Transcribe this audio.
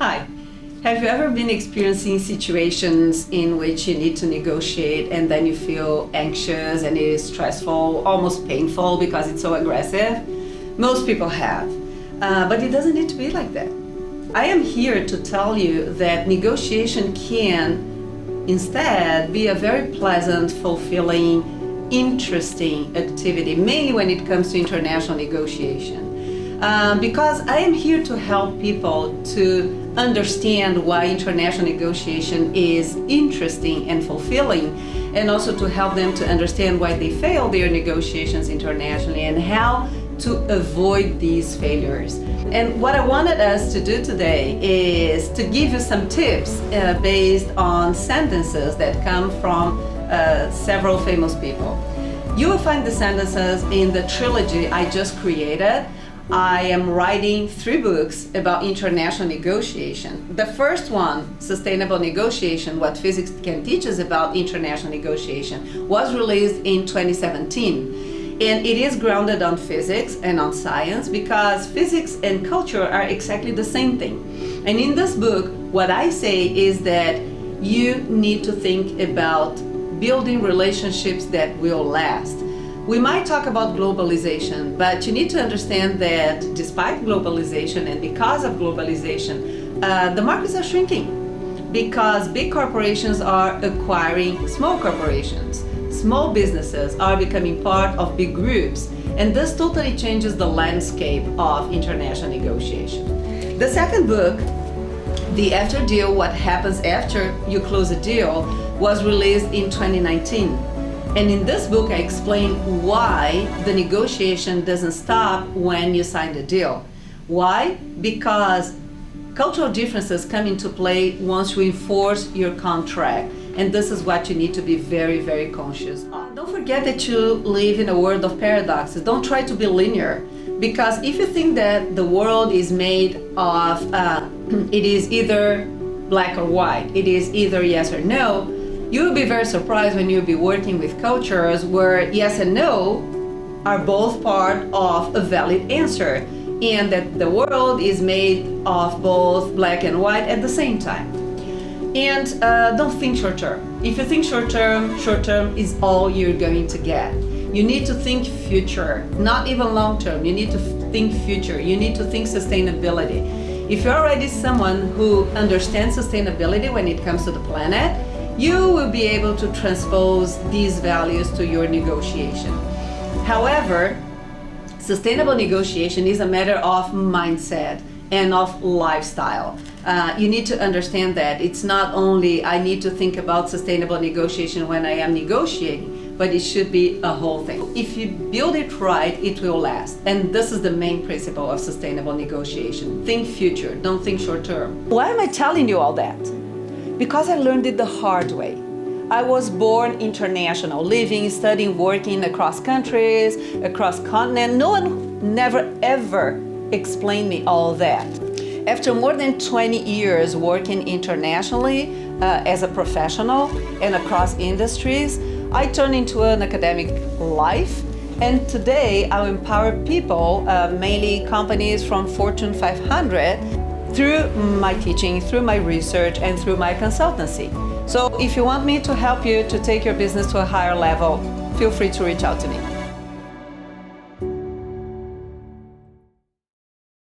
Hi. Have you ever been experiencing situations in which you need to negotiate and then you feel anxious and it is stressful, almost painful because it's so aggressive? Most people have, but it doesn't need to be like that. I am here to tell you that negotiation can instead be a very pleasant, fulfilling, interesting activity, mainly when it comes to international negotiation. Because I am here to help people to understand why international negotiation is interesting and fulfilling, and also to help them to understand why they fail their negotiations internationally and how to avoid these failures. And what I wanted us to do today is to give you some tips based on sentences that come from several famous people. You will find the sentences in the trilogy I just created. I am writing 3 books about international negotiation. The first one, Sustainable Negotiation, What Physics Can Teach Us About International Negotiation, was released in 2017. And it is grounded on physics and on science because physics and culture are exactly the same thing. And in this book, what I say is that you need to think about building relationships that will last. We might talk about globalization, but you need to understand that despite globalization and because of globalization, the markets are shrinking because big corporations are acquiring small corporations. Small businesses are becoming part of big groups, and this totally changes the landscape of international negotiation. The second book, The After Deal, What Happens After You Close a Deal, was released in 2019. And in this book, I explain why the negotiation doesn't stop when you sign the deal. Why? Because cultural differences come into play once you enforce your contract. And this is what you need to be very, very conscious of. Don't forget that you live in a world of paradoxes. Don't try to be linear. Because if you think that the world is made of, it is either black or white, it is either yes or no, you will be very surprised when you'll be working with cultures where yes and no are both part of a valid answer, and that the world is made of both black and white at the same time. And don't think short term. If you think short term is all you're going to get. You need to think future, not even long term. You need to think future. You need to think sustainability. If you're already someone who understands sustainability when it comes to the planet, you will be able to transpose these values to your negotiation. However, sustainable negotiation is a matter of mindset and of lifestyle. You need to understand that it's not only I need to think about sustainable negotiation when I am negotiating, but it should be a whole thing. If you build it right, it will last. And this is the main principle of sustainable negotiation. Think future, don't think short term. Why am I telling you all that? Because I learned it the hard way. I was born international, living, studying, working across countries, across continents. No one never ever explained me all that. After more than 20 years working internationally as a professional and across industries, I turned into an academic life. And today I empower people, mainly companies from Fortune 500, through my teaching, through my research, and through my consultancy. So if you want me to help you to take your business to a higher level, feel free to reach out to me.